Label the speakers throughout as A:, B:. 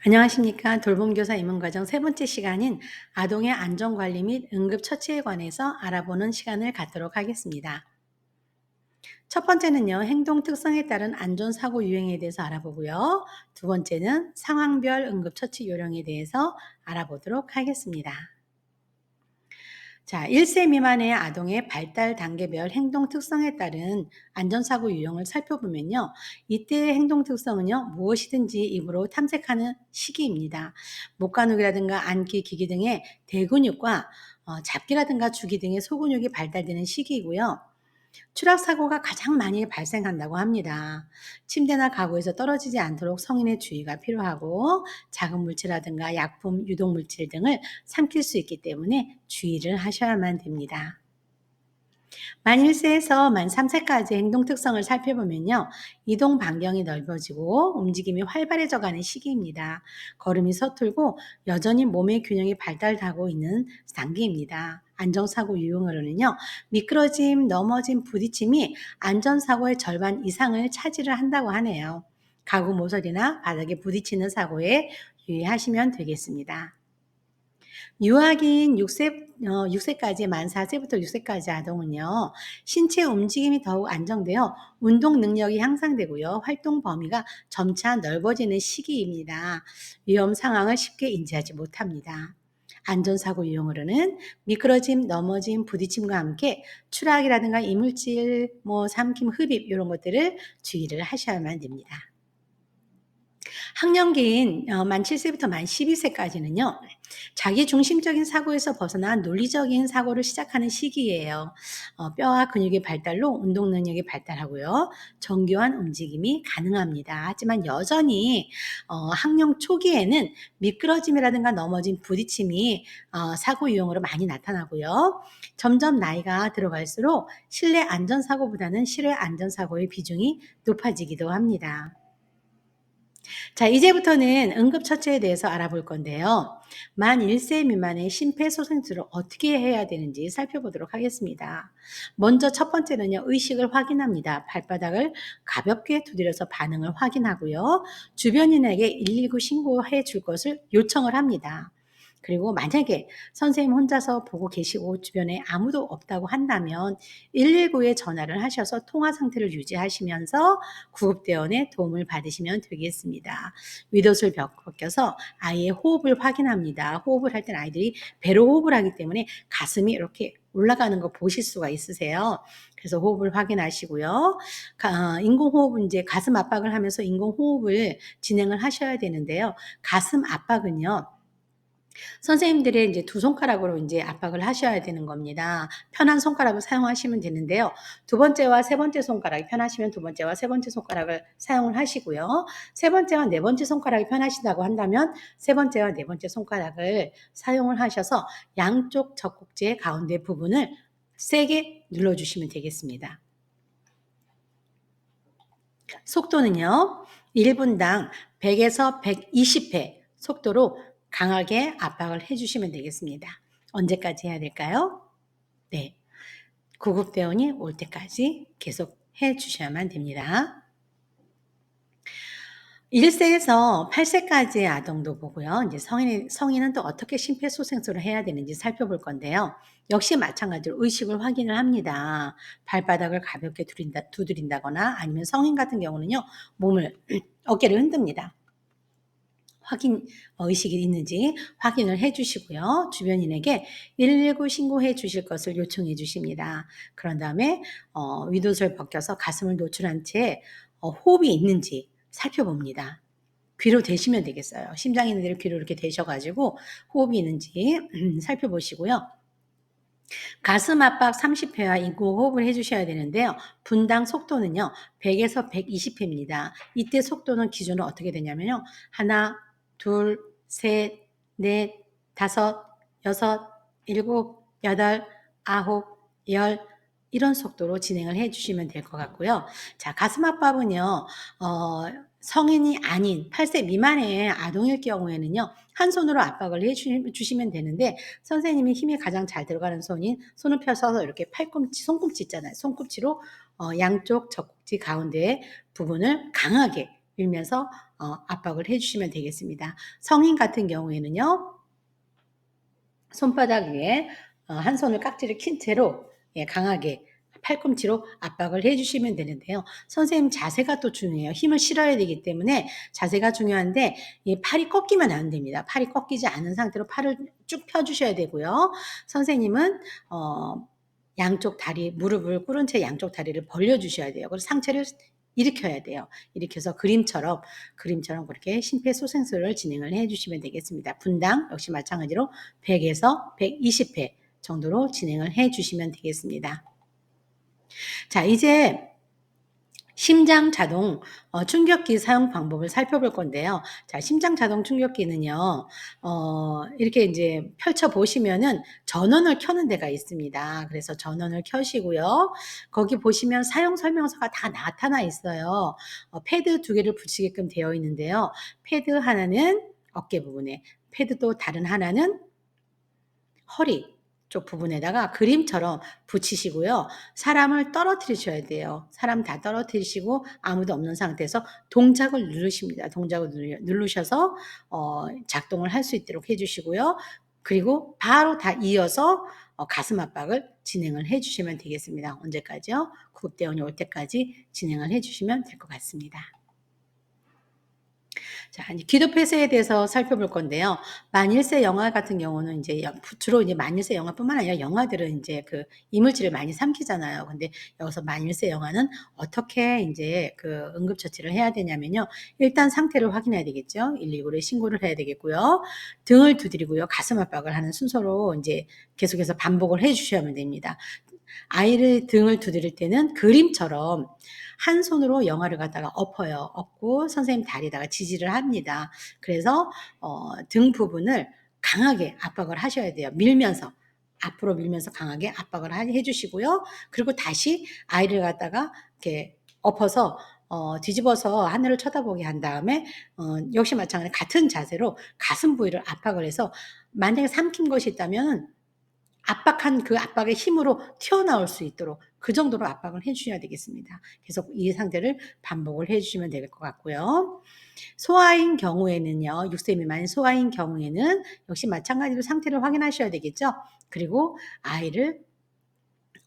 A: 안녕하십니까. 돌봄교사 입문과정 세 번째 시간인 아동의 안전관리 및 응급처치에 관해서 알아보는 시간을 갖도록 하겠습니다. 첫 번째는요, 행동 특성에 따른 안전사고 유형에 대해서 알아보고요. 두 번째는 상황별 응급처치 요령에 대해서 알아보도록 하겠습니다. 자, 1세 미만의 아동의 발달 단계별 행동 특성에 따른 안전사고 유형을 살펴보면요. 이때의 행동 특성은요, 무엇이든지 입으로 탐색하는 시기입니다. 목간혹이라든가 안기, 기기 등의 대근육과 잡기라든가 주기 등의 소근육이 발달되는 시기이고요. 추락사고가 가장 많이 발생한다고 합니다. 침대나 가구에서 떨어지지 않도록 성인의 주의가 필요하고 작은 물체라든가 약품, 유독물질 등을 삼킬 수 있기 때문에 주의를 하셔야만 됩니다. 만 1세에서 만 3세까지 행동 특성을 살펴보면요. 이동 반경이 넓어지고 움직임이 활발해져가는 시기입니다. 걸음이 서툴고 여전히 몸의 균형이 발달하고 있는 단계입니다. 안전사고 유형으로는요. 미끄러짐, 넘어짐, 부딪힘이 안전사고의 절반 이상을 차지를 한다고 하네요. 가구 모서리나 바닥에 부딪히는 사고에 유의하시면 되겠습니다. 유아기인 6세까지 만 4세부터 6세까지 아동은요. 신체 움직임이 더욱 안정되어 운동 능력이 향상되고요. 활동 범위가 점차 넓어지는 시기입니다. 위험 상황을 쉽게 인지하지 못합니다. 안전사고 유형으로는 미끄러짐, 넘어짐, 부딪힘과 함께 추락이라든가 이물질, 삼킴, 흡입 이런 것들을 주의를 하셔야만 됩니다. 학령기인 만 7세부터 만 12세까지는요. 자기 중심적인 사고에서 벗어난 논리적인 사고를 시작하는 시기예요. 뼈와 근육의 발달로 운동 능력이 발달하고요. 정교한 움직임이 가능합니다. 하지만 여전히 학령 초기에는 미끄러짐이라든가 넘어진 부딪힘이 사고 유형으로 많이 나타나고요. 점점 나이가 들어갈수록 실내 안전사고보다는 실외 안전사고의 비중이 높아지기도 합니다. 자, 이제부터는 응급처치에 대해서 알아볼 건데요. 만 1세 미만의 심폐소생술을 어떻게 해야 되는지 살펴보도록 하겠습니다. 먼저 첫 번째는요, 의식을 확인합니다. 발바닥을 가볍게 두드려서 반응을 확인하고요. 주변인에게 119 신고해 줄 것을 요청을 합니다. 그리고 만약에 선생님 혼자서 보고 계시고 주변에 아무도 없다고 한다면 119에 전화를 하셔서 통화 상태를 유지하시면서 구급대원의 도움을 받으시면 되겠습니다. 윗옷을 벗겨서 아이의 호흡을 확인합니다. 호흡을 할 때는 아이들이 배로 호흡을 하기 때문에 가슴이 이렇게 올라가는 거 보실 수가 있으세요. 그래서 호흡을 확인하시고요. 인공호흡은 이제 가슴 압박을 하면서 인공호흡을 진행을 하셔야 되는데요. 가슴 압박은요. 선생님들의 이제 두 손가락으로 이제 압박을 하셔야 되는 겁니다. 편한 손가락을 사용하시면 되는데요. 두 번째와 세 번째 손가락이 편하시면 두 번째와 세 번째 손가락을 사용을 하시고요. 세 번째와 네 번째 손가락이 편하시다고 한다면 세 번째와 네 번째 손가락을 사용을 하셔서 양쪽 젖꼭지의 가운데 부분을 세게 눌러주시면 되겠습니다. 속도는요. 1분당 100에서 120회 속도로 강하게 압박을 해 주시면 되겠습니다. 언제까지 해야 될까요? 네. 구급대원이 올 때까지 계속 해 주셔야만 됩니다. 1세에서 8세까지의 아동도 보고요. 이제 성인은 또 어떻게 심폐소생술을 해야 되는지 살펴볼 건데요. 역시 마찬가지로 의식을 확인을 합니다. 발바닥을 가볍게 두드린다거나 아니면 성인 같은 경우는요. 몸을 어깨를 흔듭니다. 의식이 있는지 확인을 해 주시고요. 주변인에게 119 신고해 주실 것을 요청해 주십니다. 그런 다음에 윗옷을 벗겨서 가슴을 노출한 채 호흡이 있는지 살펴봅니다. 귀로 대시면 되겠어요. 심장이 있는 데를 귀로 이렇게 대셔 가지고 호흡이 있는지 살펴보시고요. 가슴 압박 30회와 인공호흡을 해 주셔야 되는데요. 분당 속도는요. 100에서 120회입니다. 이때 속도는 기준은 어떻게 되냐면요. 하나, 둘, 셋, 넷, 다섯, 여섯, 일곱, 여덟, 아홉, 열 이런 속도로 진행을 해 주시면 될 것 같고요. 자, 가슴 압박은요. 성인이 아닌 8세 미만의 아동일 경우에는요. 한 손으로 압박을 해 주시면 되는데 선생님이 힘이 가장 잘 들어가는 손인 손을 펴서 이렇게 손꿈치 있잖아요. 손꿈치로 양쪽 젖꼭지 가운데 부분을 강하게 밀면서 압박을 해 주시면 되겠습니다. 성인 같은 경우에는요. 손바닥 위에 한 손을 깍지를 킨 채로 강하게 팔꿈치로 압박을 해 주시면 되는데요. 선생님 자세가 또 중요해요. 힘을 실어야 되기 때문에 자세가 중요한데 이 팔이 꺾이면 안 됩니다. 팔이 꺾이지 않은 상태로 팔을 쭉 펴 주셔야 되고요. 선생님은 양쪽 다리 무릎을 꿇은 채 양쪽 다리를 벌려 주셔야 돼요. 그리고 상체를 일으켜야 돼요. 일으켜서 그림처럼 그렇게 심폐소생술을 진행을 해 주시면 되겠습니다. 분당 역시 마찬가지로 100에서 120회 정도로 진행을 해 주시면 되겠습니다. 자, 이제 심장 자동 충격기 사용 방법을 살펴볼 건데요. 자, 심장 자동 충격기는요. 이렇게 인제 펼쳐 보시면은 전원을 켜는 데가 있습니다. 그래서 전원을 켜시고요. 거기 보시면 사용 설명서가 다 나타나 있어요. 패드 2개를 붙이게끔 되어 있는데요. 패드 하나는 어깨 부분에, 패드 또 다른 하나는 허리 쪽 부분에다가 그림처럼 붙이시고요. 사람을 떨어뜨리셔야 돼요. 사람 다 떨어뜨리시고 아무도 없는 상태에서 동작을 누르십니다. 동작을 누르셔서 작동을 할 수 있도록 해 주시고요. 그리고 바로 다 이어서 가슴 압박을 진행을 해 주시면 되겠습니다. 언제까지요? 구급대원이 올 때까지 진행을 해 주시면 될 것 같습니다. 자, 이제 기도 폐쇄에 대해서 살펴볼 건데요. 만일세 영화 같은 경우는 이제 주로 이제 만일세 영화뿐만 아니라 영화들은 이제 그 이물질을 많이 삼키잖아요. 근데 여기서 만일세 영화는 어떻게 이제 그 응급처치를 해야 되냐면요. 일단 상태를 확인해야 되겠죠. 119에 신고를 해야 되겠고요. 등을 두드리고요. 가슴 압박을 하는 순서로 이제 계속해서 반복을 해 주셔야만 됩니다. 아이를 등을 두드릴 때는 그림처럼 한 손으로 영화를 갖다가 엎어요. 엎고 선생님 다리에다가 지지를 합니다. 그래서 등 부분을 강하게 압박을 하셔야 돼요. 밀면서. 앞으로 밀면서 강하게 압박을 해 주시고요. 그리고 다시 아이를 갖다가 이렇게 엎어서 뒤집어서 하늘을 쳐다보게 한 다음에 역시 마찬가지로 같은 자세로 가슴 부위를 압박을 해서 만약에 삼킨 것이 있다면 압박한 그 압박의 힘으로 튀어나올 수 있도록 그 정도로 압박을 해 주셔야 되겠습니다. 계속 이 상태를 반복을 해 주시면 될 것 같고요. 소아인 경우에는요. 6세 미만인 소아인 경우에는 역시 마찬가지로 상태를 확인하셔야 되겠죠. 그리고 아이를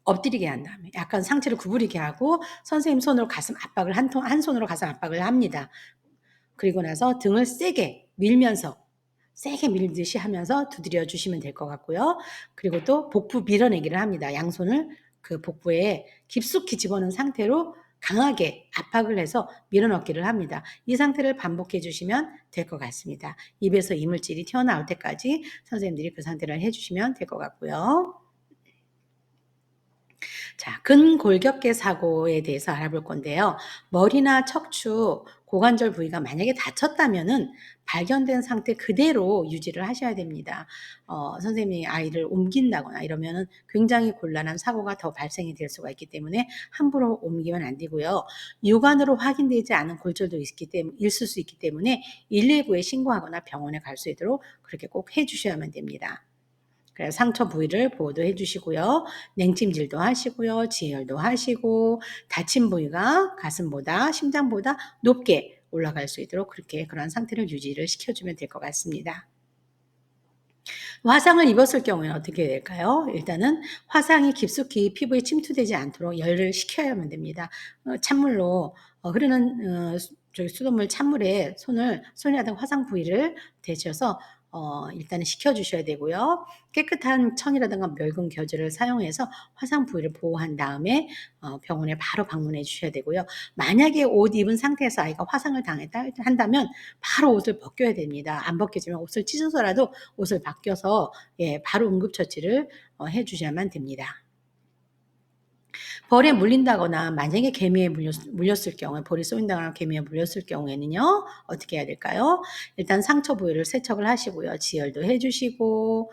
A: 엎드리게 한 다음에 약간 상체를 구부리게 하고 선생님 손으로 가슴 압박을 한 손으로 가슴 압박을 합니다. 그리고 나서 등을 세게 밀듯이 하면서 두드려 주시면 될 것 같고요. 그리고 또 복부 밀어내기를 합니다. 양손을 그 복부에 깊숙이 집어넣은 상태로 강하게 압박을 해서 밀어넣기를 합니다. 이 상태를 반복해 주시면 될 것 같습니다. 입에서 이물질이 튀어나올 때까지 선생님들이 그 상태를 해 주시면 될 것 같고요. 자, 근골격계 사고에 대해서 알아볼 건데요. 머리나 척추, 고관절 부위가 만약에 다쳤다면은 발견된 상태 그대로 유지를 하셔야 됩니다. 선생님이 아이를 옮긴다거나 이러면은 굉장히 곤란한 사고가 더 발생이 될 수가 있기 때문에 함부로 옮기면 안 되고요. 육안으로 확인되지 않은 골절도 있을 수 있기 때문에 119에 신고하거나 병원에 갈 수 있도록 그렇게 꼭 해 주셔야만 됩니다. 그래서 상처 부위를 보호도 해 주시고요. 냉찜질도 하시고요. 지혈도 하시고 다친 부위가 가슴보다 심장보다 높게 올라갈 수 있도록 그렇게 그런 상태를 유지를 시켜 주면 될 것 같습니다. 화상을 입었을 경우에는 어떻게 될까요? 일단은 화상이 깊숙이 피부에 침투되지 않도록 열을 식혀야만 됩니다. 찬물로 흐르는 저기 수돗물 찬물에 손이라든가 화상 부위를 대셔서 일단은 식혀 주셔야 되고요. 깨끗한 천이라든가 멸균 겨즈를 사용해서 화상 부위를 보호한 다음에 병원에 바로 방문해 주셔야 되고요. 만약에 옷 입은 상태에서 아이가 화상을 당했다 한다면 바로 옷을 벗겨야 됩니다. 안 벗겨지면 옷을 찢어서라도 옷을 벗겨서 바로 응급처치를 해 주셔야만 됩니다. 벌에 물린다거나 만약에 개미에 물렸을 경우에 벌이 쏘인다거나 개미에 물렸을 경우에는요. 어떻게 해야 될까요? 일단 상처 부위를 세척을 하시고요. 지혈도 해 주시고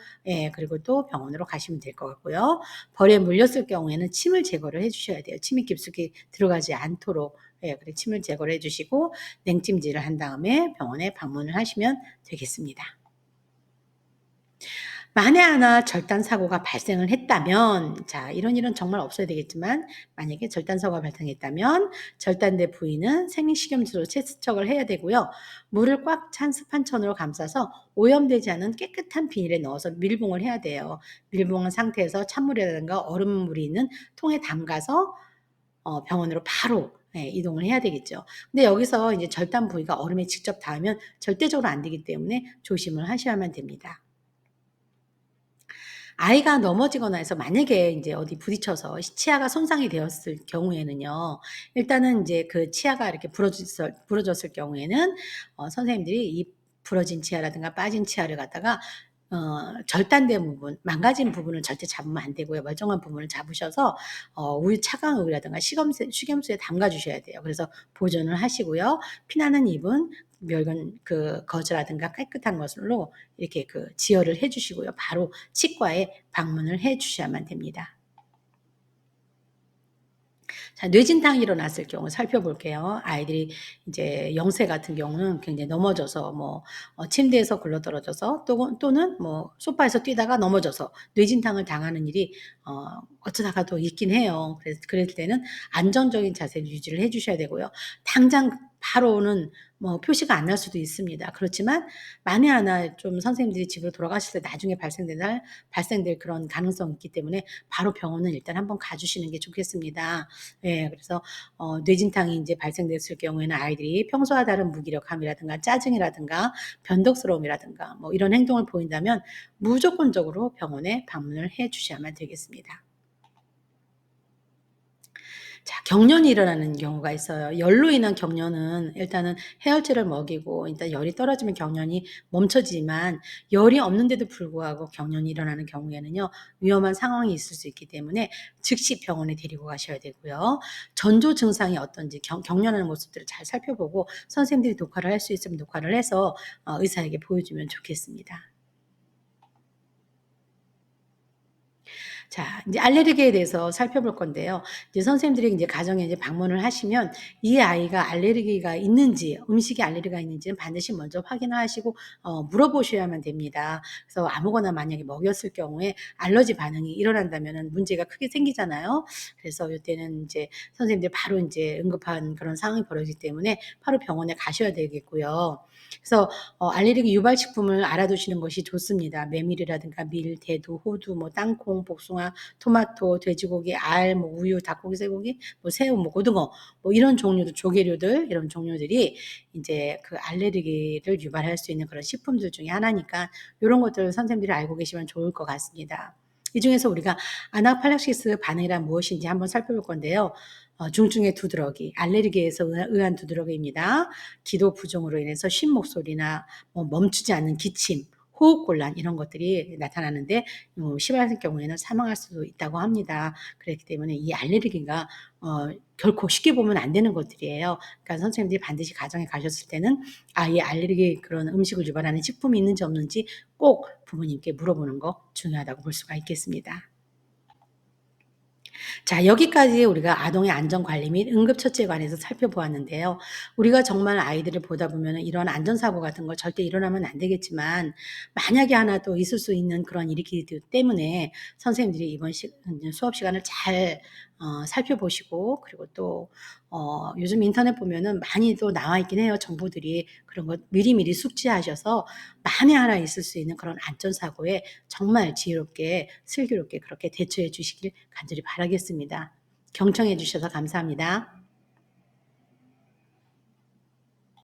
A: 그리고 또 병원으로 가시면 될 것 같고요. 벌에 물렸을 경우에는 침을 제거를 해 주셔야 돼요. 침이 깊숙이 들어가지 않도록 그래 침을 제거를 해 주시고 냉찜질을 한 다음에 병원에 방문을 하시면 되겠습니다. 만에 하나 절단 사고가 발생을 했다면 자 이런 일은 정말 없어야 되겠지만 만약에 절단 사고가 발생했다면 절단된 부위는 생리식염수로 세척을 해야 되고요. 물을 꽉 찬 스판천으로 감싸서 오염되지 않은 깨끗한 비닐에 넣어서 밀봉을 해야 돼요. 밀봉한 상태에서 찬물이라든가 얼음물이 있는 통에 담가서 병원으로 바로 이동을 해야 되겠죠. 근데 여기서 이제 절단 부위가 얼음에 직접 닿으면 절대적으로 안 되기 때문에 조심을 하셔야만 됩니다. 아이가 넘어지거나 해서 만약에 인제 어디 부딪혀서 치아가 손상이 되었을 경우에는요. 일단은 인제 그 치아가 이렇게 부러졌을 경우에는 선생님들이 이 부러진 치아라든가 빠진 치아를 갖다가 절단된 부분, 망가진 부분을 절대 잡으면 안 되고요. 멀쩡한 부분을 잡으셔서 우유 차가운 우유라든가 식염수에 담가 주셔야 돼요. 그래서 보존을 하시고요. 피나는 입은 멸균 거즈라든가 깨끗한 것으로 이렇게 지혈을 해 주시고요. 바로 치과에 방문을 해 주셔야만 됩니다. 자, 뇌진탕이 일어났을 경우 살펴볼게요. 아이들이 이제 0세 같은 경우는 굉장히 넘어져서 뭐 침대에서 굴러떨어져서 또는 뭐 소파에서 뛰다가 넘어져서 뇌진탕을 당하는 일이 어쩌다가도 있긴 해요. 그래서 그럴 때는 안정적인 자세를 유지를 해 주셔야 되고요. 당장 바로는 뭐 표시가 안 날 수도 있습니다. 그렇지만 만에 하나 좀 선생님들이 집으로 돌아가실 때 나중에 발생될 그런 가능성이 있기 때문에 바로 병원은 일단 한번 가 주시는 게 좋겠습니다. 예. 그래서 뇌진탕이 인제 발생됐을 경우에는 아이들이 평소와 다른 무기력함이라든가 짜증이라든가 변덕스러움이라든가 뭐 이런 행동을 보인다면 무조건적으로 병원에 방문을 해 주셔야만 되겠습니다. 자, 경련이 일어나는 경우가 있어요. 열로 인한 경련은 일단은 해열제를 먹이고 일단 열이 떨어지면 경련이 멈춰지지만 열이 없는데도 불구하고 경련이 일어나는 경우에는요. 위험한 상황이 있을 수 있기 때문에 즉시 병원에 데리고 가셔야 되고요. 전조 증상이 어떤지 경련하는 모습들을 잘 살펴보고 선생님들이 녹화를 할 수 있으면 녹화를 해서 의사에게 보여주면 좋겠습니다. 자, 이제 알레르기에 대해서 살펴볼 건데요. 이제 선생님들이 이제 가정에 이제 방문을 하시면 이 아이가 알레르기가 있는지, 음식에 알레르기가 있는지는 반드시 먼저 확인하시고 물어보셔야만 됩니다. 그래서 아무거나 만약에 먹였을 경우에 알러지 반응이 일어난다면은 문제가 크게 생기잖아요. 그래서 요때는 이제 선생님들이 바로 인제 응급한 그런 상황이 벌어지기 때문에 바로 병원에 가셔야 되겠고요. 그래서 알레르기 유발 식품을 알아두시는 것이 좋습니다. 메밀이라든가 밀, 대두, 호두, 뭐 땅콩, 복숭아, 토마토, 돼지고기, 알, 뭐 우유, 닭고기, 쇠고기, 뭐 새우, 뭐 고등어 뭐 이런 종류들 조개류들 이런 종류들이 인제 그 알레르기를 유발할 수 있는 그런 식품들 중에 하나니까 요런 것들을 선생님들이 알고 계시면 좋을 것 같습니다. 이 중에서 우리가 아나필락시스 반응이란 무엇인지 한번 살펴볼 건데요. 중증의 두드러기, 알레르기에서 의한 두드러기입니다. 기도 부종으로 인해서 쉰 목소리나 뭐 멈추지 않는 기침, 호흡 곤란 이런 것들이 나타나는데 심할 경우에는 사망할 수도 있다고 합니다. 그렇기 때문에 이 알레르기가 결코 쉽게 보면 안 되는 것들이에요. 그러니까 선생님들이 반드시 가정에 가셨을 때는 이 알레르기 그런 음식을 유발하는 식품이 있는지 없는지 꼭 부모님께 물어보는 거 중요하다고 볼 수가 있겠습니다. 자, 여기까지 우리가 아동의 안전 관리 및 응급처치에 관해서 살펴보았는데요. 우리가 정말 아이들을 보다 보면은 이런 안전사고 같은 거 절대 일어나면 안 되겠지만 만약에 하나 또 있을 수 있는 그런 일이기 때문에 선생님들이 이번 수업 시간을 잘 살펴보시고 그리고 또 요즘 인터넷 보면은 많이 또 나와 있긴 해요, 정보들이. 그런 거 미리미리 숙지하셔서 만에 하나 있을 수 있는 그런 안전사고에 정말 지혜롭게 슬기롭게 그렇게 대처해 주시길 간절히 바라겠습니다. 경청해 주셔서 감사합니다.